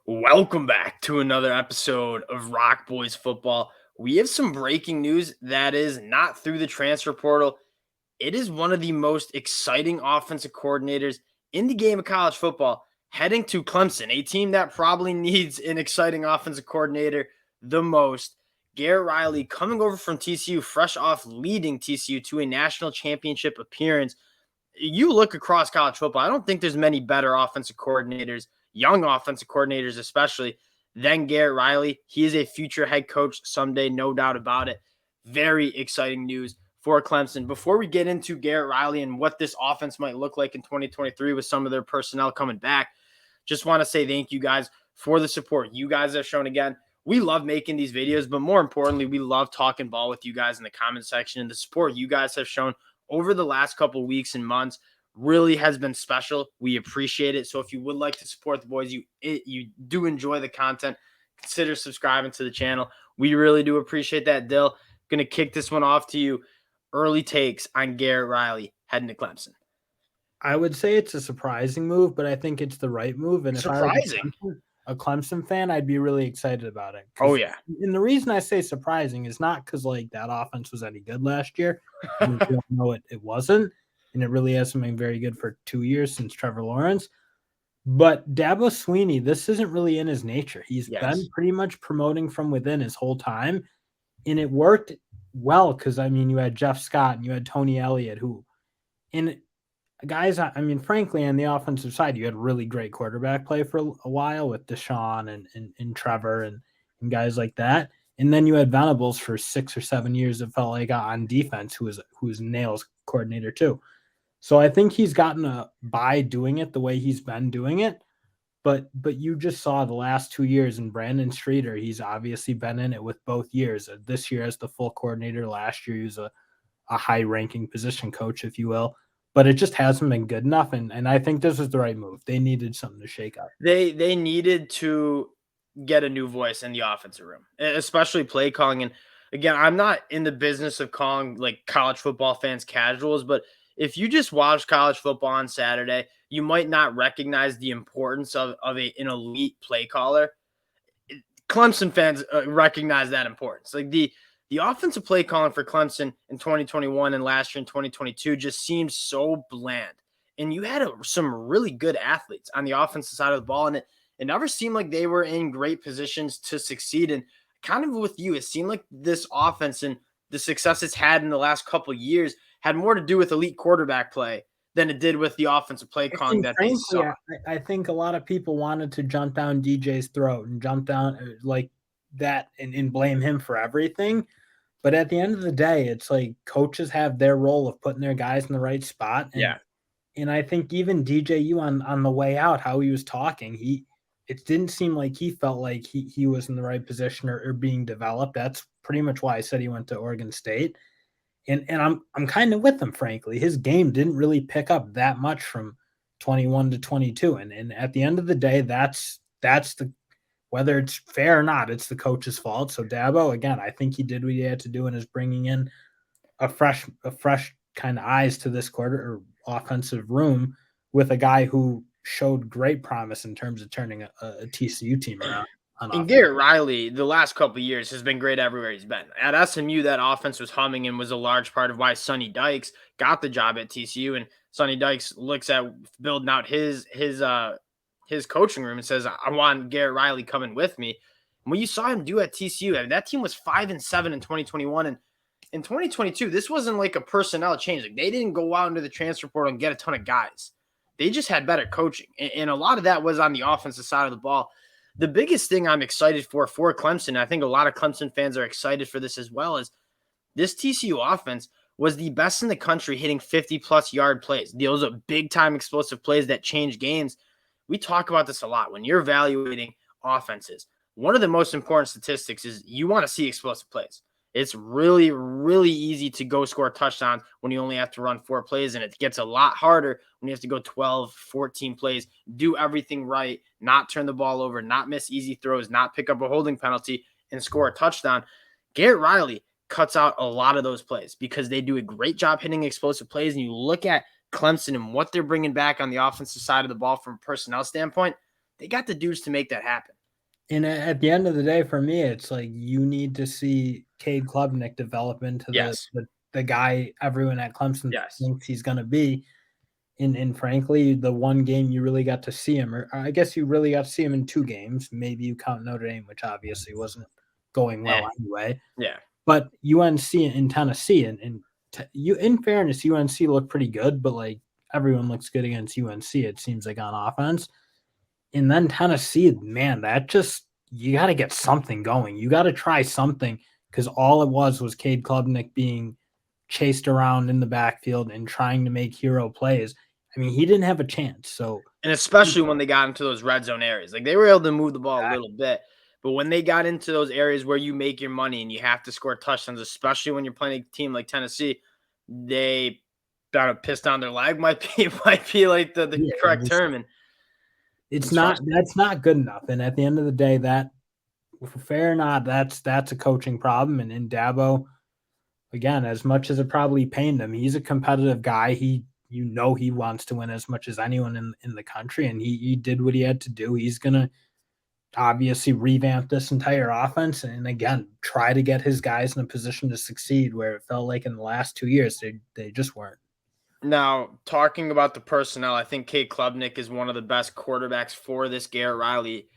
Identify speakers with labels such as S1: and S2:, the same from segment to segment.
S1: Welcome back to another episode of Rock Boys Football. We have some breaking news that is not through the transfer portal. It is one of the most exciting offensive coordinators in the game of college football heading to Clemson, a team that probably needs an exciting offensive coordinator the most. Garrett Riley coming over from TCU, fresh off leading TCU to a national championship appearance. You look across college football, I don't think there's many better offensive coordinators, young offensive coordinators especially, than Garrett Riley. He is a future head coach someday, no doubt about it. Very exciting news for Clemson. Before we get into Garrett Riley and what this offense might look like in 2023 with some of their personnel coming back, just want to say thank you guys for the support you guys have shown. Again, we love making these videos, but more importantly, we love talking ball with you guys in the comment section, and the support you guys have shown over the last couple of weeks and months really has been special. We appreciate it. So if you would like to support the boys, you do enjoy the content, consider subscribing to the channel. We really do appreciate that. Dill, going to kick this one off to you. Early takes on Garrett Riley heading to Clemson.
S2: I would say it's a surprising move, but I think it's the right move. And if I was a Clemson fan, I'd be really excited about it.
S1: Oh, yeah.
S2: And the reason I say surprising is not because that offense was any good last year. We don't know it wasn't. And it really hasn't been very good for 2 years since Trevor Lawrence. But Dabo Swinney, this isn't really in his nature. He's been pretty much promoting from within his whole time. And it worked well because, you had Jeff Scott and you had Tony Elliott guys, frankly, on the offensive side, you had really great quarterback play for a while with Deshaun and Trevor and guys like that. And then you had Venables for 6 or 7 years, it felt like, on defense, who was nails coordinator too. So I think he's gotten by doing it the way he's been doing it. But you just saw the last 2 years in Brandon Streeter, he's obviously been in it with both years. This year as the full coordinator, last year he was a high-ranking position coach, if you will. But it just hasn't been good enough, and I think this is the right move. They needed something to shake up.
S1: They needed to get a new voice in the offensive room, especially play calling. And again, I'm not in the business of calling like college football fans casuals, but if you just watch college football on Saturday, you might not recognize the importance of an elite play caller. Clemson fans recognize that importance. Like the offensive play calling for Clemson in 2021 and last year in 2022 just seemed so bland. And you had some really good athletes on the offensive side of the ball, and it never seemed like they were in great positions to succeed. And kind of with you, it seemed like this offense and the success it's had in the last couple of years had more to do with elite quarterback play than it did with the offensive play calling that they saw.
S2: I think a lot of people wanted to jump down DJ's throat and jump down like that and blame him for everything. But at the end of the day, it's like coaches have their role of putting their guys in the right spot. And I think even DJU on the way out, how he was talking, it didn't seem like he felt like he was in the right position or being developed. That's pretty much why I said he went to Oregon State. And I'm kind of with him, frankly. His game didn't really pick up that much from 21 to 22. And at the end of the day, that's the whether it's fair or not, it's the coach's fault. So Dabo, again, I think he did what he had to do and is bringing in a fresh kind of eyes to this quarter or offensive room with a guy who showed great promise in terms of turning a TCU team around.
S1: And Garrett Riley, the last couple of years, has been great everywhere he's been. At SMU, that offense was humming and was a large part of why Sonny Dykes got the job at TCU. And Sonny Dykes looks at building out his coaching room and says, I want Garrett Riley coming with me. And what you saw him do at TCU, that team was 5-7 in 2021. And in 2022, this wasn't like a personnel change. Like they didn't go out into the transfer portal and get a ton of guys. They just had better coaching. And a lot of that was on the offensive side of the ball. The biggest thing I'm excited for Clemson, I think a lot of Clemson fans are excited for this as well, is this TCU offense was the best in the country hitting 50-plus yard plays. Those are big-time explosive plays that change games. We talk about this a lot. When you're evaluating offenses, one of the most important statistics is you want to see explosive plays. It's really, really easy to go score touchdowns when you only have to run 4 plays, and it gets a lot harder when you have to go 12, 14 plays, do everything right, not turn the ball over, not miss easy throws, not pick up a holding penalty, and score a touchdown. Garrett Riley cuts out a lot of those plays because they do a great job hitting explosive plays, and you look at Clemson and what they're bringing back on the offensive side of the ball from a personnel standpoint, they got the dudes to make that happen.
S2: And at the end of the day, for me, it's like you need to see Cade Klubnik develop into
S1: Yes.
S2: the guy everyone at Clemson
S1: Yes.
S2: thinks he's going to be. And frankly, the one game you really got to see him, or I guess you really got to see him in 2 games. Maybe you count Notre Dame, which obviously wasn't going
S1: Eh,
S2: well anyway.
S1: yeah.
S2: But UNC in Tennessee, and you, in fairness, UNC looked pretty good, but like everyone looks good against UNC. It seems like on offense, and then Tennessee, man, that just you got to get something going. You got to try something because all it was Cade Klubnik being chased around in the backfield and trying to make hero plays. I mean, he didn't have a chance. So,
S1: And especially when they got into those red zone areas, like they were able to move the ball a little bit, but when they got into those areas where you make your money and you have to score touchdowns, especially when you're playing a team like Tennessee, they got a piss down their leg might be like the
S2: yeah,
S1: correct term. And
S2: it's
S1: it's
S2: not
S1: frustrating.
S2: that's not good enough. And at the end of the day, that fair or not, that's a coaching problem. And in Dabo, again, as much as it probably pained him, he's a competitive guy. He wants to win as much as anyone in the country, and he did what he had to do. He's gonna obviously revamp this entire offense and again try to get his guys in a position to succeed where it felt like in the last 2 years they just weren't.
S1: Now, talking about the personnel, I think Kate Klubnik is one of the best quarterbacks for this Garrett Riley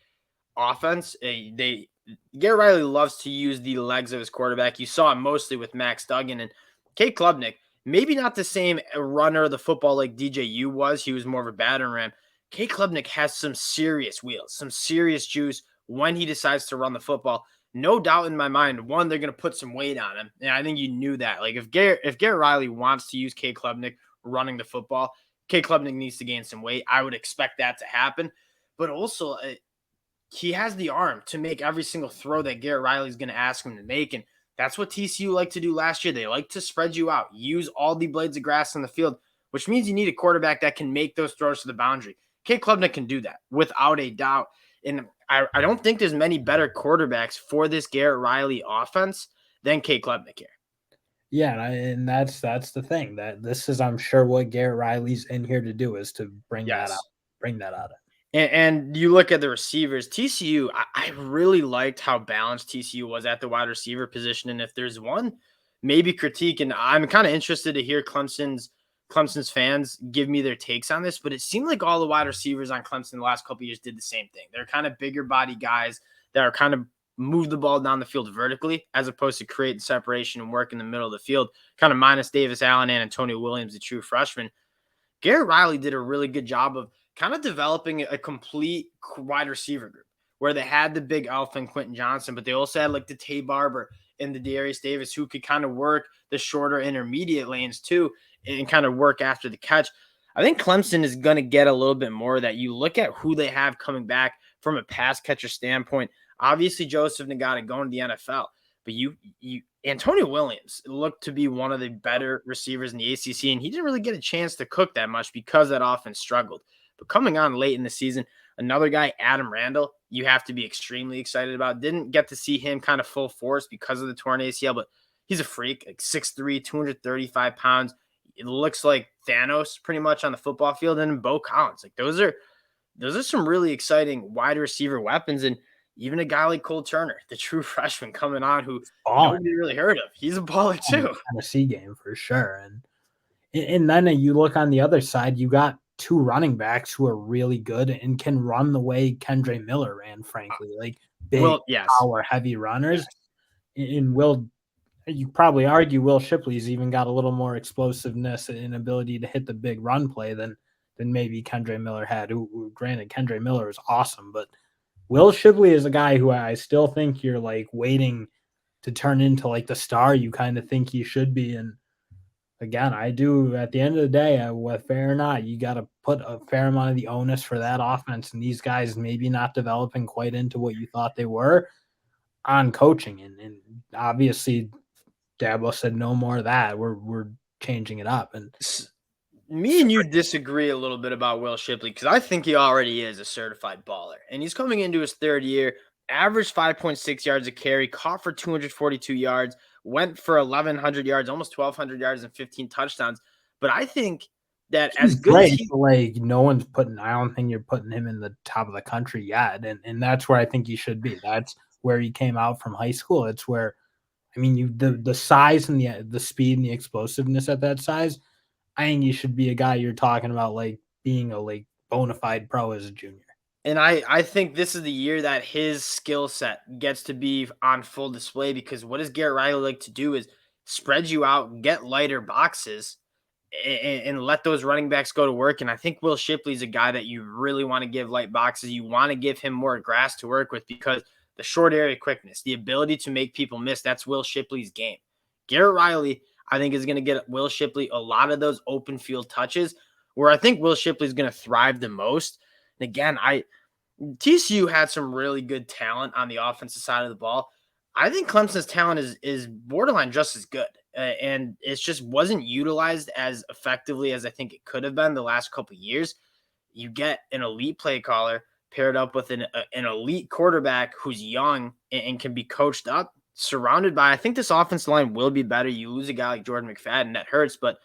S1: offense. Garrett Riley loves to use the legs of his quarterback. You saw it mostly with Max Duggan and Kate Klubnik. Maybe not the same runner of the football like DJU was. He was more of a battering ram. Kate Klubnik has some serious wheels, some serious juice when he decides to run the football. No doubt in my mind, one, they're going to put some weight on him. And I think you knew that. Like if Garrett Riley wants to use Kate Klubnik running the football, Kate Klubnik needs to gain some weight. I would expect that to happen. But also, he has the arm to make every single throw that Garrett Riley is going to ask him to make. And that's what TCU liked to do last year. They like to spread you out, use all the blades of grass on the field, which means you need a quarterback that can make those throws to the boundary. Kate Klubnik can do that without a doubt. And I don't think there's many better quarterbacks for this Garrett Riley offense than Kate Klubnik here.
S2: Yeah, and that's the thing that this is, I'm sure, what Garrett Riley's in here to do is to
S1: Yes.
S2: bring that out.
S1: And you look at the receivers, TCU, I really liked how balanced TCU was at the wide receiver position. And if there's one maybe critique, and I'm kind of interested to hear Clemson's fans give me their takes on this, but it seemed like all the wide receivers on Clemson the last couple of years did the same thing. They're kind of bigger body guys that are kind of move the ball down the field vertically as opposed to creating separation and work in the middle of the field, kind of minus Davis Allen and Antonio Williams, the true freshman. Garrett Riley did a really good job of kind of developing a complete wide receiver group where they had the big alpha and Quentin Johnson, but they also had like the Tay Barber and the Darius Davis who could kind of work the shorter intermediate lanes too and kind of work after the catch. I think Clemson is going to get a little bit more of that. You look at who they have coming back from a pass catcher standpoint. Obviously, Joseph Nagata going to the NFL, but you Antonio Williams looked to be one of the better receivers in the ACC, and he didn't really get a chance to cook that much because that offense struggled. But coming on late in the season, another guy, Adam Randall, you have to be extremely excited about. Didn't get to see him kind of full force because of the torn ACL, but he's a freak, like 6'3", 235 pounds. It looks like Thanos pretty much on the football field, and Bo Collins. Like those are some really exciting wide receiver weapons, and even a guy like Cole Turner, the true freshman coming on, who
S2: Balling
S1: nobody really heard of. He's a baller
S2: in the
S1: too.
S2: Tennessee game for sure. And then you look on the other side, you got two running backs who are really good and can run the way Kendre Miller ran, frankly, like big
S1: Well, yes.
S2: power heavy runners. And you probably argue Will Shipley's even got a little more explosiveness and ability to hit the big run play than maybe Kendre Miller had. Who granted, Kendre Miller is awesome, but Will Shipley is a guy who I still think you're like waiting to turn into like the star you kind of think he should be. And again, I do at the end of the day, whether fair or not, you got to put a fair amount of the onus for that offense. And these guys maybe not developing quite into what you thought they were on coaching. And obviously, Dabo said no more of that. We're changing it up. And
S1: Me and you disagree a little bit about Will Shipley because I think he already is a certified baller. And he's coming into his third year, averaged 5.6 yards a carry, caught for 242 yards, went for 1,100 yards, almost 1,200 yards and 15 touchdowns. But I think that as
S2: He's
S1: good as
S2: great,
S1: he
S2: but, like, no one's putting I don't think you're putting him in the top of the country yet, and that's where I think he should be. That's where he came out from high school. It's where I mean, you the size and the speed and the explosiveness at that size, I think you should be a guy you're talking about, like, being a, like, bona fide pro as a junior.
S1: And I think this is the year that his skill set gets to be on full display because what does Garrett Riley like to do is spread you out, get lighter boxes, and let those running backs go to work. And I think Will Shipley's a guy that you really want to give light boxes. You want to give him more grass to work with because the short area quickness, the ability to make people miss, that's Will Shipley's game. Garrett Riley, I think, is going to get Will Shipley a lot of those open field touches where I think Will Shipley's going to thrive the most. And again, TCU had some really good talent on the offensive side of the ball. I think Clemson's talent is borderline just as good, and it just wasn't utilized as effectively as I think it could have been the last couple of years. You get an elite play caller paired up with an elite quarterback who's young and can be coached up, surrounded by. I think this offensive line will be better. You lose a guy like Jordan McFadden, that hurts, but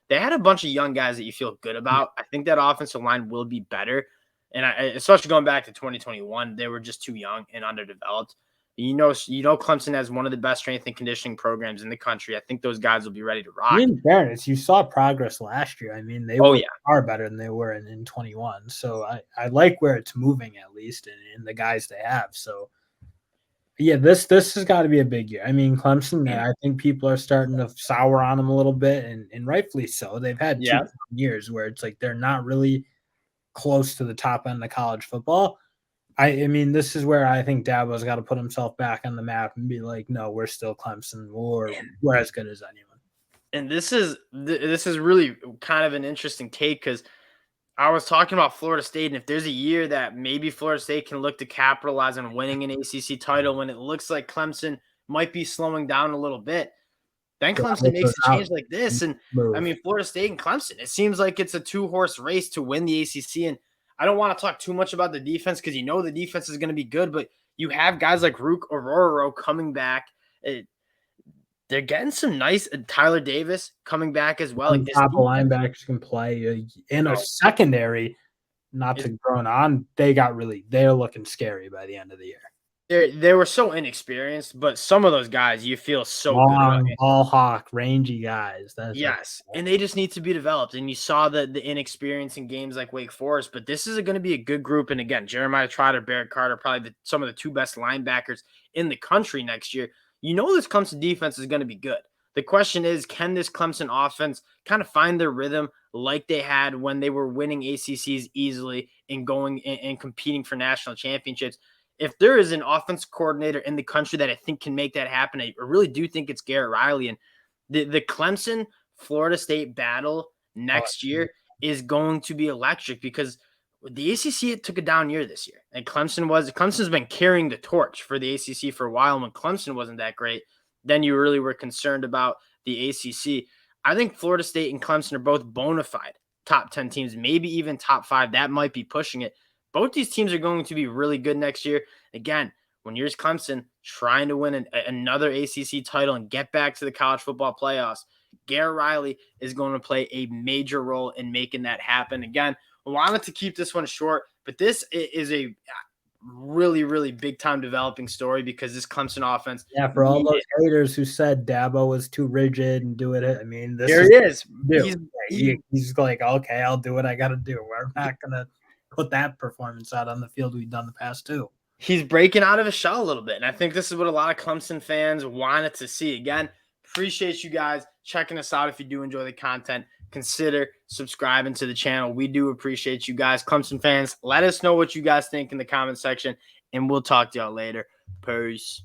S1: they had a bunch of young guys that you feel good about. I think that offensive line will be better. And especially going back to 2021, they were just too young and underdeveloped. Clemson has one of the best strength and conditioning programs in the country. I think those guys will be ready to rock.
S2: In fairness, you saw progress last year. I mean, they were far better than they were in 21. So I like where it's moving at least in the guys they have. So yeah, this has got to be a big year. I mean, Clemson, I think people are starting to sour on them a little bit, and rightfully so. They've had 2 years where it's like they're not really close to the top end of college football. I mean, this is where I think Dabo's got to put himself back on the map and be like, no, we're still Clemson. We're as good as anyone.
S1: And this is really kind of an interesting take because I was talking about Florida State, and if there's a year that maybe Florida State can look to capitalize on winning an ACC title when it looks like Clemson might be slowing down a little bit, then Clemson makes a change like this. And I mean, Florida State and Clemson, it seems like it's a 2-horse race to win the ACC. And I don't want to talk too much about the defense because the defense is going to be good, but you have guys like Rook Ororo coming back. They're getting some nice Tyler Davis coming back as well.
S2: Like top linebackers can play in a secondary. Not to drone on, they're looking scary by the end of the year.
S1: They were so inexperienced, but some of those guys you feel so good about.
S2: Ball hawk, rangy guys.
S1: Yes, and they just need to be developed. And you saw the inexperience in games like Wake Forest, but this is going to be a good group. And again, Jeremiah Trotter, Barrett Carter, probably some of the 2 best linebackers in the country next year. This Clemson defense is going to be good. The question is, can this Clemson offense kind of find their rhythm like they had when they were winning ACCs easily and going and competing for national championships? If there is an offense coordinator in the country that I think can make that happen, I really do think it's Garrett Riley. And the Clemson Florida State battle next year is going to be electric because the ACC took a down year this year, and Clemson's been carrying the torch for the ACC for a while. And when Clemson wasn't that great, then you really were concerned about the ACC. I think Florida State and Clemson are both bona fide top 10 teams, maybe even top 5. That might be pushing it. Both these teams are going to be really good next year. Again, when you're Clemson trying to win another ACC title and get back to the college football playoffs, Garrett Riley is going to play a major role in making that happen. Again, I wanted to keep this one short, but this is a really, really big time developing story because this Clemson offense.
S2: Yeah, for all those haters who said Dabo was too rigid and do it. I mean,
S1: there he is.
S2: He's like, okay, I'll do what I got to do. We're not going to put that performance out on the field we've done the past 2.
S1: He's breaking out of his shell a little bit. And I think this is what a lot of Clemson fans wanted to see. Again, appreciate you guys checking us out. If you do enjoy the content, consider subscribing to the channel. We do appreciate you guys. Clemson fans, let us know what you guys think in the comment section, and we'll talk to y'all later. Peace.